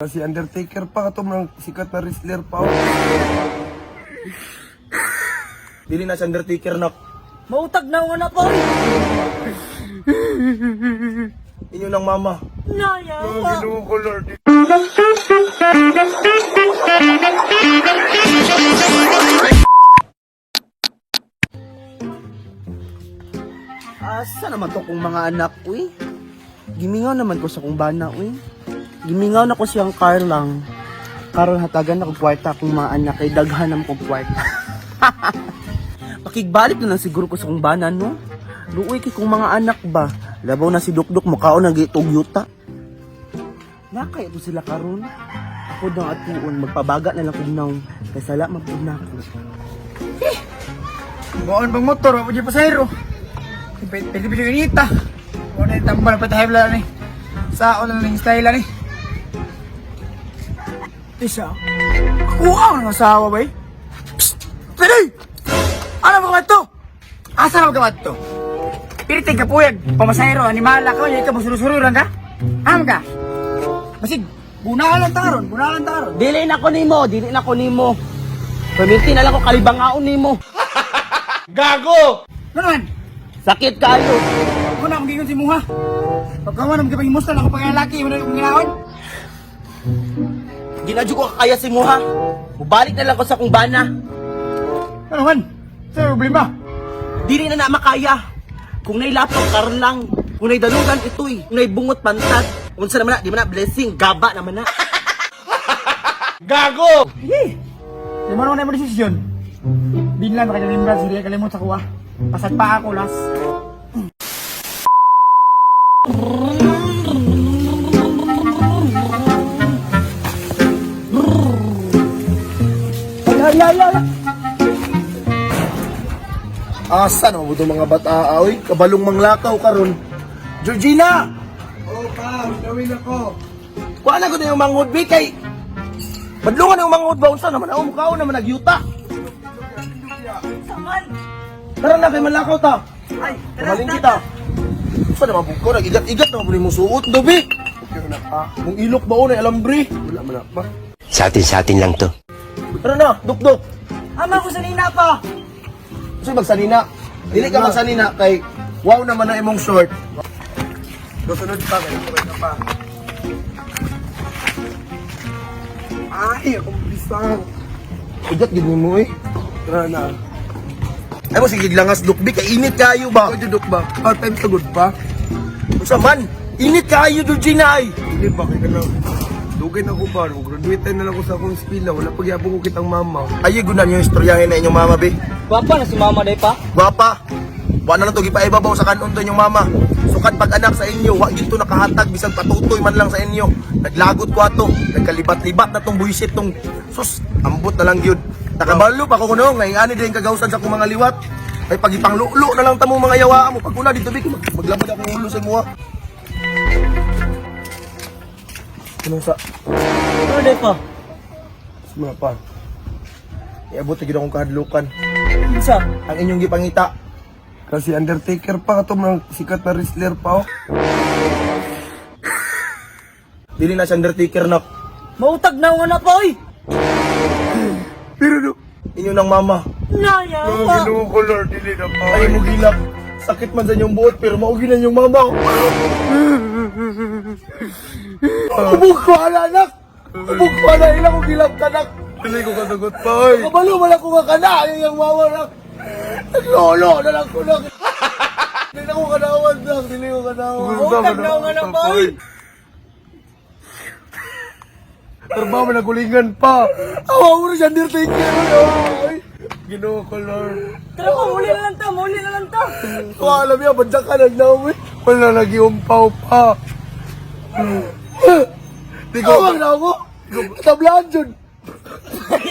Si Undertaker pa ka mga sikat na wrestler pa. Dili na si Undertaker na. Mautag na nga na po. Inyo ng mama. Naya pa. Ginoo ko, Lord. Asa naman to kung mga anak, uy? Gimingaw naman ko sa kong bana, uy. Gimingaw na ko siyang Carlang. Karon hatagan na kong kwarta akong mga anak kay daghan na kong kwarta. Pakigbalik na lang siguro ko sa kong bana, no? Luoy kay kong mga anak ba? Labaw na si Dukduk mukhaon nang gitog yuta. Nakay ito sila karon. Ako daw atuon magpabaga na lang kong naong kay sala mapuna ko. Buon bang motor, wala pa pasahero. Pwede ganita. Wala yung tambal, patahay lang ni. Sao lang yung style ni. Isa. Kuha ang asawa ba eh? Psst! Pwede! Ano ba ito? Asa na ba ito? Piritig ka po yan. Pamasahero, animala ka, yan ka, magsurusururan ka? Ham ka? Masig, bunalan taron, bunalan taron. Dili na ko nimo. Perminti na lang ko kalibangaon nimo. Gago! Ano man? Sakit kayo. Ako na magigon si Muha. Pagkawan na magipahimusta na ako pagkalalaki, wala akong ginaon. Ginadyo ko kaya si Muha. Mubalik na lang ko sa kong bana. Ano man? Sa'yo problema? Dili na makaya. Kung nailapaw karon lang. Kung naidalugan ito'y. Kung naibungot pantad. Unsa naman na, di man na blessing, gaba naman na. Gago! Sige. Di mo naman na yung desisyon. Binlan na kayo limbra, sige kalimot sa kuha. Pasag pa ako, las. Ala. Asa na mo itong mga bata, oy? Kabalong manglakaw karon. Georgina! Oo pa, gawin ako. Kuha na ko na yung mangod, bi, kay... Badlungan yung mangod ba? Unsa naman ako mukhaon naman nagyuta. Saman! Tara na kay malakaw ta. Ay, Kamaling kita. Unsa naman po ko, nag-igat-igat naman po yung suot, dobi. Okay na pa. Kung ilok ba o na alambre? Wala man na pa. Sa atin lang to. Tara na, duk-duk. ama ko sa nina pa! Kasi magsanina. Dili ka magsanina kay wow naman na imong short. Susunod pa, kaya sabay ka pa. Ay, akong bisang. Igat gid mo eh. Tara na. Ay mo sige langas dukbi kay init kayo ba? Pwede duk ba? Part time sagod pa. Unsa man? Init kayo Georgina ay. Init ba kay kana? Dugay na ko ba? Graduate na lang ko sa akong eskwela. Wala pagyapon ko kitang mama. Ay, gunan yung istoryahin na inyong mama, be. Gwapa na si mama day pa. Gwapa. Wa na lang to gipaibabaw sa kanon to inyong mama. Sukat pag anak sa inyo, wa gito nakahatag bisag patutoy man lang sa inyo. Naglagot ko ato, nagkalibat-libat na tong buisit tong sus, ambot na lang gyud. Nakabalo pa ko kuno ngay ani din kagawsan sa akong mga liwat. Ay pagipang lulo na lang tamo mga yawa mo. Pag una dito bi maglabad akong ulo sa muha. Ano sa Ano day pa? Suma pa. Iabot na gid akong kahadlukan. Unsa? Ang inyong gipangita. Kasi Undertaker pa ka mga sikat na wrestler pa. Dili na si Undertaker na. Mautag na nga na po, uy. Pero no, inyo ng mama. Naya pa. Ginoo ko, Lord, dili na pa. Ay mo gilak. Sakit man sa inyong buot pero mauginan yung mama ko. Ubog ko ala anak. Ubog ko ala ilang ko gilak kanak. Dili ko kasugot pa oy. Kabalo man ako nga kana yung mama nak. Naglolo na lang ko nak. Dili na ko kanawan nak. Dili ko kanawan. Utag na nga na pa, uy. Trabaho man nagulingan pa. Awa mo na si Undertaker. Ay. Ginoo ko, Lord. Tara po, muli na lang ta. Alam niya, badyak ka nagnawi. Wala nag-iumpaw pa. Di ko. Awag na ako. Tablaan dyan.